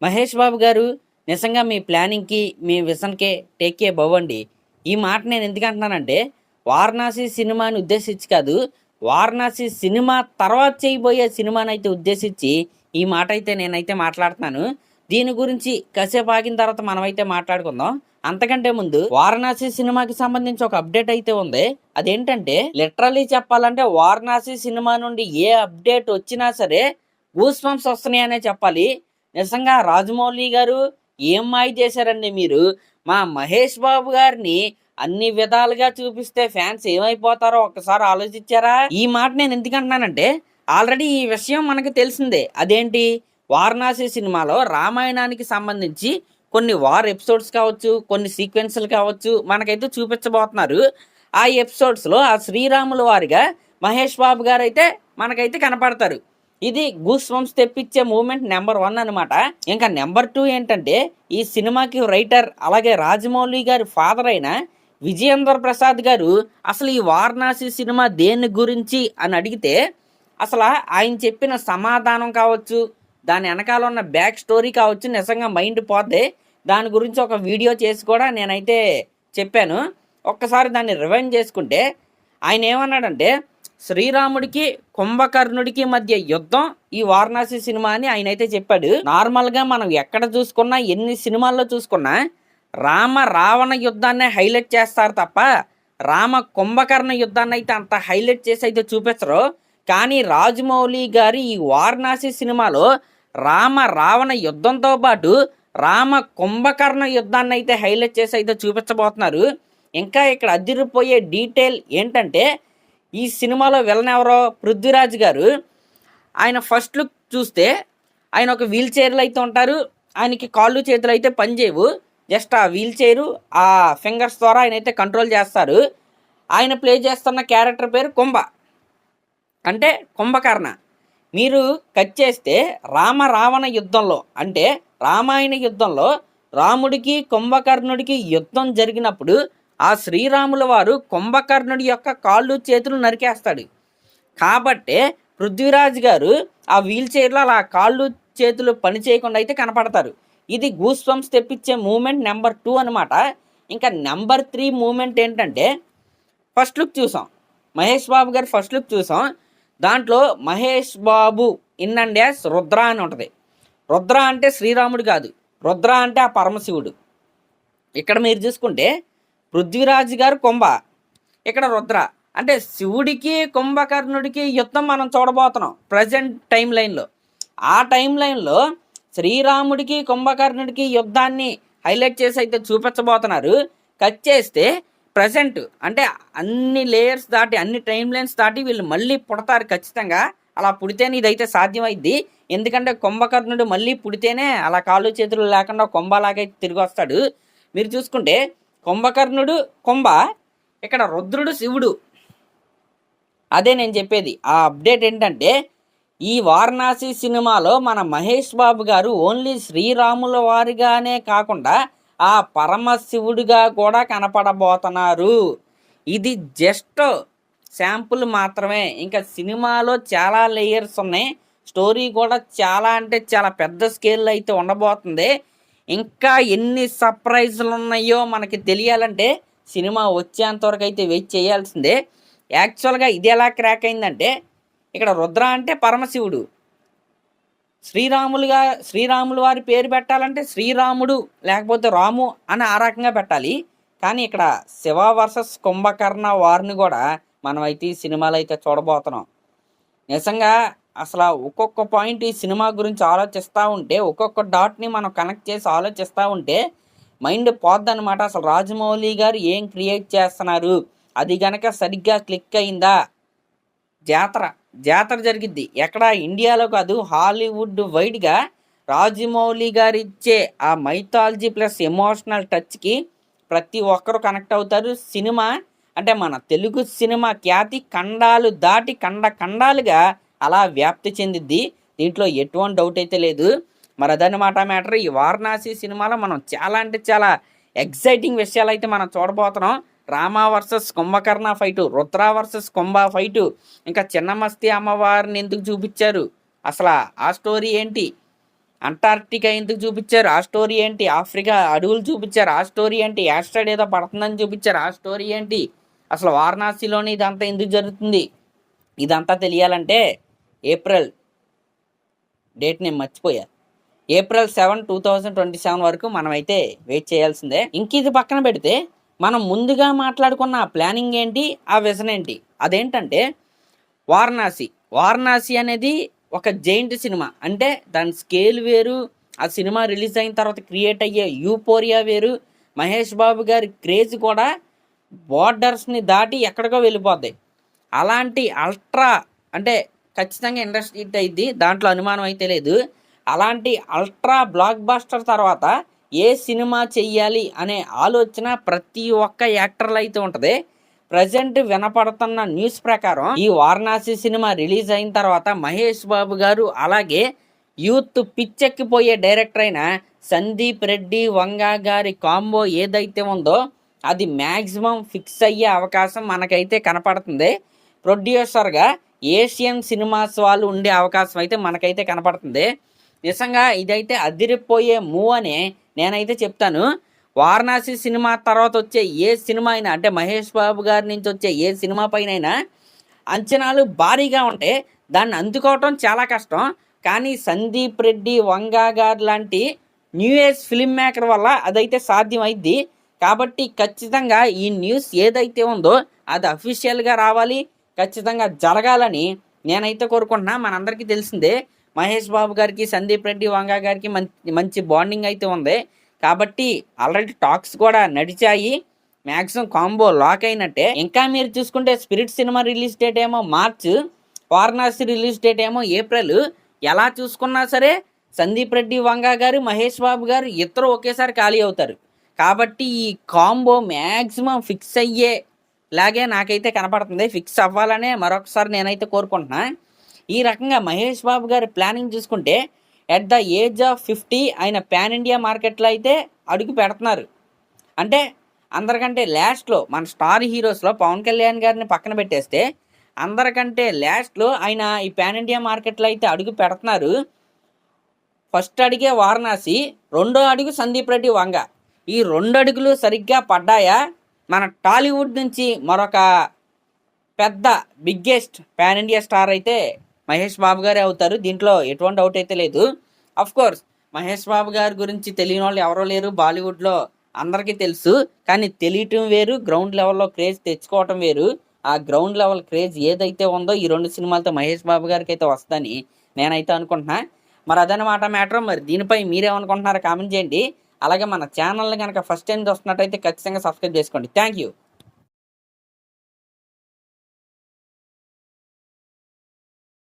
మహేష్ బాబు గారు నిజంగా మీ ప్లానింగ్‌కి, మీ విజన్‌కే take care బావండి. ఈ మాట నేను ఎందుకు అంటున్నానంటే, 'వారణాసి' సినిమాని ఉద్దేశించి కాదు. 'వారణాసి' సినిమా తర్వాత చేయబోయే సినిమానైతే ఉద్దేశించి ఈ మాటైతే నేనైతే మాట్లాడుతున్నాను. దీని గురించి కాసేపు ఆగిన తర్వాత మనమైతే మాట్లాడుకుందాం. అంతకంటే ముందు 'వారణాసి' సినిమాకి సంబంధించి ఒక అప్డేట్ అయితే ఉంది. అదేంటంటే లిటరల్లీ చెప్పాలంటే 'వారణాసి' సినిమా నుండి ఏ అప్డేట్ వచ్చినా సరే గూస్ బంప్స్ వస్తున్నాయనే చెప్పాలి. నిజంగా రాజమౌళి గారు ఏం మాయ చేశారండి మీరు. మా మహేష్ బాబు గారిని అన్ని విధాలుగా చూపిస్తే ఫ్యాన్స్ ఏమైపోతారో ఒక్కసారి ఆలోచించారా? ఈ మాట నేను ఎందుకు అంటున్నానంటే ఆల్రెడీ ఈ విషయం మనకు తెలిసిందే. అదేంటి, వారణాసి సినిమాలో రామాయణానికి సంబంధించి కొన్ని వార్ ఎపిసోడ్స్ కావచ్చు, కొన్ని సీక్వెన్స్లు కావచ్చు మనకైతే చూపించబోతున్నారు. ఆ ఎపిసోడ్స్లో ఆ శ్రీరాముల వారిగా మహేష్ బాబు గారు అయితే మనకైతే కనపడతారు. ఇది గూస్ బంప్స్ తెప్పించే మూమెంట్ నెంబర్ 1 అనమాట. ఇంకా నెంబర్ 2 ఏంటంటే ఈ సినిమాకి రైటర్ అలాగే రాజమౌళి గారి ఫాదర్ అయిన విజయేంద్ర ప్రసాద్ గారు అసలు ఈ వారణాసి సినిమా దేని గురించి అని అడిగితే అసలు ఆయన చెప్పిన సమాధానం కావచ్చు, దాని వెనకాల ఉన్న బ్యాక్ స్టోరీ కావచ్చు, నిజంగా మైండ్ పోతే దాని గురించి ఒక వీడియో చేసి కూడా నేనైతే చెప్పాను. ఒక్కసారి దాన్ని రివైండ్ చేసుకుంటే ఆయన ఏమన్నాడంటే శ్రీరాముడికి కుంభకర్ణుడికి మధ్య యుద్ధం ఈ వారణాసి సినిమా అని ఆయన అయితే చెప్పాడు. నార్మల్గా మనం ఎక్కడ చూసుకున్నా, ఎన్ని సినిమాల్లో చూసుకున్నా రామ రావణ యుద్ధాన్ని హైలైట్ చేస్తారు తప్ప రామ కుంభకర్ణ యుద్ధాన్ని అయితే అంత హైలైట్ చేసి అయితే చూపించరు. కానీ రాజమౌళి గారి ఈ వారణాసి సినిమాలో రామ రావణ యుద్ధంతో పాటు రామ కుంభకర్ణ యుద్ధాన్ని అయితే హైలైట్ చేసి అయితే చూపించబోతున్నారు. ఇంకా ఇక్కడ అదిరిపోయే డీటెయిల్ ఏంటంటే ఈ సినిమాలో విలన్ ఎవరో పృథ్వీరాజ్ గారు. ఆయన ఫస్ట్ లుక్ చూస్తే ఆయన ఒక వీల్ చైర్లో అయితే ఉంటారు. ఆయనకి కాళ్ళు చేతులు అయితే పనిచేయవు. జస్ట్ ఆ వీల్ చైరు ఆ ఫింగర్స్ ద్వారా ఆయన అయితే కంట్రోల్ చేస్తారు. ఆయన ప్లే చేస్తున్న క్యారెక్టర్ పేరు కుంభ, అంటే కుంభకర్ణ. మీరు కట్ చేస్తే రామ రావణ యుద్ధంలో అంటే రామాయణ యుద్ధంలో రాముడికి కుంభకర్ణుడికి యుద్ధం జరిగినప్పుడు ఆ శ్రీరాముల వారు కుంభకర్ణుడి యొక్క కాళ్ళు చేతులు నరికేస్తాడు. కాబట్టే పృథ్వీరాజ్ గారు ఆ వీల్ చైర్లో అలా కాళ్ళు చేతులు పని చేయకుండా అయితే కనపడతారు. ఇది గూస్ బంప్స్ తెప్పించే మూమెంట్ నెంబర్ 2 అనమాట. ఇంకా నెంబర్ 3 మూమెంట్ ఏంటంటే ఫస్ట్ లుక్ చూసాం, మహేష్ బాబు గారు ఫస్ట్ లుక్ చూసాం. దాంట్లో Mahesh Babu in and as Rudra అని ఉంటుంది. రుద్ర అంటే శ్రీరాముడు కాదు, రుద్ర అంటే ఆ పరమశివుడు. ఇక్కడ మీరు చూసుకుంటే పృథ్వీరాజ్ గారు కుంభ, ఇక్కడ రుద్ర. అంటే శివుడికి కుంభకర్ణుడికి యుద్ధం మనం చూడబోతున్నాం ప్రజెంట్ టైం లైన్లో. ఆ టైం లైన్లో శ్రీరాముడికి కుంభకర్ణుడికి యుద్ధాన్ని హైలైట్ చేసి అయితే చూపించబోతున్నారు. కట్ చేస్తే ప్రజెంట్ అంటే అన్ని లేయర్స్ దాటి అన్ని టైం లైన్స్ దాటి వీళ్ళు మళ్ళీ పుడతారు ఖచ్చితంగా. అలా పుడితేనే ఇదైతే సాధ్యమైద్ది. ఎందుకంటే కుంభకర్ణుడు మళ్ళీ పుడితేనే అలా కాళ్ళు చేతులు లేకుండా కుంభలాగైతే తిరిగి వస్తాడు. మీరు చూసుకుంటే కుంభకర్ణుడు కుంభ, ఇక్కడ రుద్రుడు శివుడు. అదే నేను చెప్పేది. ఆ అప్డేట్ ఏంటంటే ఈ వారణాసి సినిమాలో మన మహేష్ బాబు గారు ఓన్లీ శ్రీరాముల వారిగానే కాకుండా ఆ పరమశివుడిగా కూడా కనపడబోతున్నారు. ఇది జస్ట్ శాంపుల్ మాత్రమే. ఇంకా సినిమాలో చాలా లేయర్స్ ఉన్నాయి. స్టోరీ కూడా చాలా అంటే చాలా పెద్ద స్కేల్లో అయితే ఉండబోతుంది. ఇంకా ఎన్ని సర్ప్రైజ్లు ఉన్నాయో మనకి తెలియాలంటే సినిమా వచ్చేంతవరకు అయితే వెయిట్ చేయాల్సిందే. యాక్చువల్గా ఇది ఎలా క్రాక్ అయిందంటే ఇక్కడ రుద్ర అంటే పరమశివుడు, శ్రీరాములు వారి పేరు పెట్టాలంటే శ్రీరాముడు లేకపోతే రాము అని ఆ రకంగా పెట్టాలి. కానీ ఇక్కడ శివ వర్సెస్ కుంభకర్ణ వారిని కూడా మనం అయితే ఈ సినిమాలో అయితే చూడబోతున్నాం. నిజంగా అసలు ఒక్కొక్క పాయింట్ ఈ సినిమా గురించి ఆలోచిస్తూ ఉంటే, ఒక్కొక్క డాట్ని మనం కనెక్ట్ చేసి ఆలోచిస్తూ ఉంటే మైండ్ పోద్దనమాట. అసలు రాజమౌళి గారు ఏం క్రియేట్ చేస్తున్నారు, అది గనక సరిగ్గా క్లిక్ అయిందా జాతర జరిగిద్ది. ఎక్కడ ఇండియాలో కాదు, హాలీవుడ్ వైడ్గా రాజమౌళి గారు ఇచ్చే ఆ మైథాలజీ ప్లస్ ఎమోషనల్ టచ్కి ప్రతి ఒక్కరు కనెక్ట్ అవుతారు. సినిమా అంటే మన తెలుగు సినిమా ఖ్యాతి ఖండాలు దాటి ఖండాలుగా అలా వ్యాప్తి చెందిద్ది. దీంట్లో ఎటువంటి డౌట్ అయితే లేదు. మరి అదనమాట మ్యాటర్. ఈ వారణాసి సినిమాలో మనం చాలా అంటే చాలా ఎగ్జైటింగ్ విషయాలు అయితే మనం చూడబోతున్నాం. Rama versus Kumbhakarna fight, Rudra versus Kumbha fight, ఇంకా చిన్నమస్తి అమ్మవారిని ఎందుకు చూపించారు, అసలు ఆ స్టోరీ ఏంటి, అంటార్క్టికా ఎందుకు చూపించారు, ఆ స్టోరీ ఏంటి, ఆఫ్రికా అడవులు చూపించారు, ఆ స్టోరీ ఏంటి, యాస్ట్రాయిడ్ ఏదో పడుతుందని చూపించారు, ఆ స్టోరీ ఏంటి, అసలు వారణాసిలోని ఇదంతా ఎందుకు జరుగుతుంది, ఇదంతా తెలియాలంటే ఏప్రిల్ డేట్ నేను మర్చిపోయా, April 7, 2027 వరకు మనమైతే వెయిట్ చేయాల్సిందే. ఇంక ఇది పక్కన పెడితే మనం ముందుగా మాట్లాడుకున్న ప్లానింగ్ ఏంటి, ఆ విజన్ ఏంటి, అదేంటంటే వారణాసి. వారణాసి అనేది ఒక జైంట్ సినిమా, అంటే దాని స్కేల్ వేరు, ఆ సినిమా రిలీజ్ అయిన తర్వాత క్రియేట్ అయ్యే యూపోరియా వేరు, మహేష్ బాబు గారి క్రేజ్ కూడా బార్డర్స్ని దాటి ఎక్కడికో వెళ్ళిపోద్ది. అలాంటి అల్ట్రా అంటే ఖచ్చితంగా ఇండస్ట్రీ హిట్ అయింది, దాంట్లో అనుమానం అయితే లేదు. అలాంటి అల్ట్రా బ్లాక్ బాస్టర్ తర్వాత ఏ సినిమా చెయ్యాలి అనే ఆలోచన ప్రతి ఒక్క యాక్టర్లు అయితే ఉంటుంది. ప్రజెంట్ వినపడుతున్న న్యూస్ ప్రకారం ఈ వారణాసి సినిమా రిలీజ్ అయిన తర్వాత మహేష్ బాబు గారు అలాగే యూత్ పిచ్చెక్కిపోయే డైరెక్టర్ అయిన సందీప్ రెడ్డి వంగా గారి కాంబో ఏదైతే ఉందో అది మ్యాక్సిమం ఫిక్స్ అయ్యే అవకాశం మనకైతే కనపడుతుంది. ప్రొడ్యూసర్గా ఏషియన్ సినిమాస్ వాళ్ళు ఉండే అవకాశం అయితే మనకైతే కనపడుతుంది. నిజంగా ఇదైతే అదిరిపోయే మూవ్ అని నేనైతే చెప్తాను. వారణాసి సినిమా తర్వాత వచ్చే ఏ సినిమా అయినా, అంటే మహేష్ బాబు గారి నుంచి వచ్చే ఏ సినిమా పైన అంచనాలు భారీగా ఉంటే దాన్ని అందుకోవటం చాలా కష్టం. కానీ సందీప్ రెడ్డి వంగా గారు లాంటి న్యూ ఏజ్ ఫిల్మ్ మేకర్ వల్ల అదైతే సాధ్యమైద్ది. కాబట్టి ఖచ్చితంగా ఈ న్యూస్ ఏదైతే ఉందో అది అఫీషియల్గా రావాలి, ఖచ్చితంగా జరగాలని నేనైతే కోరుకుంటున్నా. మనందరికీ తెలిసిందే మహేష్ బాబు గారికి సందీప్ రెడ్డి వంగా గారికి మంచి బాండింగ్ అయితే ఉంది. కాబట్టి ఆల్రెడీ టాక్స్ కూడా నడిచాయి, మ్యాక్సిమం కాంబో లాక్ అయినట్టే. ఇంకా మీరు చూసుకుంటే స్పిరిట్ సినిమా రిలీజ్ డేట్ ఏమో మార్చ్, వారణాసి రిలీజ్ డేట్ ఏమో ఏప్రిల్. ఎలా చూసుకున్నా సరే సందీప్ రెడ్డి వంగా గారు మహేష్ బాబు గారు ఇద్దరు ఒకేసారి ఖాళీ అవుతారు. కాబట్టి ఈ కాంబో మ్యాక్సిమం ఫిక్స్ అయ్యేలాగే నాకైతే కనపడుతుంది. ఫిక్స్ అవ్వాలనే మరొకసారి నేనైతే కోరుకుంటున్నా. ఈ రకంగా మహేష్ బాబు గారి ప్లానింగ్ చూసుకుంటే ఎట్ ద ఏజ్ ఆఫ్ 50 ఆయన పాన్ ఇండియా మార్కెట్లో అయితే అడుగు పెడుతున్నారు. అంటే అందరికంటే లాస్ట్లో మన స్టార్ హీరోస్లో పవన్ కళ్యాణ్ గారిని పక్కన పెట్టేస్తే అందరికంటే లాస్ట్లో ఆయన ఈ పాన్ ఇండియా మార్కెట్లో అయితే అడుగు పెడుతున్నారు. ఫస్ట్ అడిగే వారణాసి, రెండో అడుగు సందీప్ రెడ్డి వంగ. ఈ 2 అడుగులు సరిగ్గా పడ్డాయా మన టాలీవుడ్ నుంచి మరొక పెద్ద బిగ్గెస్ట్ పాన్ ఇండియా స్టార్ అయితే మహేష్ బాబు గారే అవుతారు. దీంట్లో ఎటువంటి డౌట్ అయితే లేదు. అఫ్ కోర్స్ మహేష్ బాబు గారి గురించి తెలియని వాళ్ళు ఎవరో లేరు బాలీవుడ్లో, అందరికీ తెలుసు. కానీ తెలియటం వేరు, గ్రౌండ్ లెవెల్లో క్రేజ్ తెచ్చుకోవటం వేరు. ఆ గ్రౌండ్ లెవెల్ క్రేజ్ ఏదైతే ఉందో ఈ 2 సినిమాలతో మహేష్ బాబు గారికి అయితే వస్తుందని నేనైతే అనుకుంటున్నా. మరి అదనమాట మ్యాటర్. మరి దీనిపై మీరేమనుకుంటున్నారో కామెంట్ చేయండి. అలాగే మన ఛానల్ని కనుక ఫస్ట్ టైం చూస్తున్నట్టయితే ఖచ్చితంగా సబ్స్క్రైబ్ చేసుకోండి. Thank you.